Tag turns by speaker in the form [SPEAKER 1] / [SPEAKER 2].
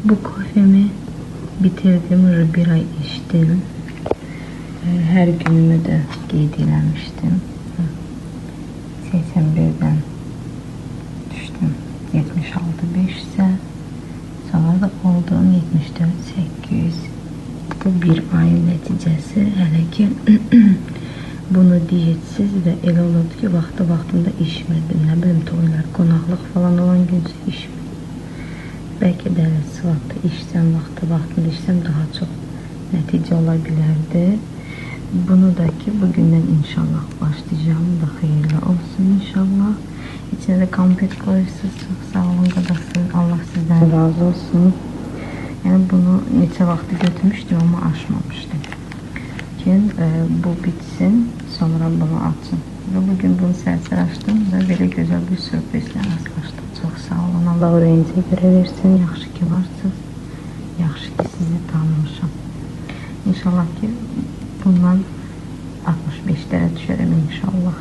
[SPEAKER 1] Bu kofemi bitirdim, bir ay içtim. Her günümü de giydiremiştim. 81'den düştüm. 76.5 ise sonra da olduğum 74.800. Bu bir ayın neticesi. Hele ki bunu diyetsiz ve el olurdu ki vaxtında içmirdim. Ne bileyim toylar, konaqlıq falan olan günsə içmirdim. Belki de sıvapta içsem, vaxtında içsem daha çok netice olabilirdi. Bunu da ki bugünden inşallah başlayacağım da hayırlı olsun inşallah. İçine de kampet koyuyorsunuz. Çok sağ olun kadasın. Allah sizden razı olsun. Yani bunu neçə vaxtı götürmüştüm ama aşmamıştım. Bu bitsin, sonra bunu açın. Ve bugün bunu sər açtım ve böyle güzel bir sürprizle rastlaşdım. Çok sağ olun. Allah öğrenciye göre versin. Yaxşı ki varsınız. Yaxşı ki sizi tanımışım. İnşallah ki bundan 65'lere düşerim inşallah.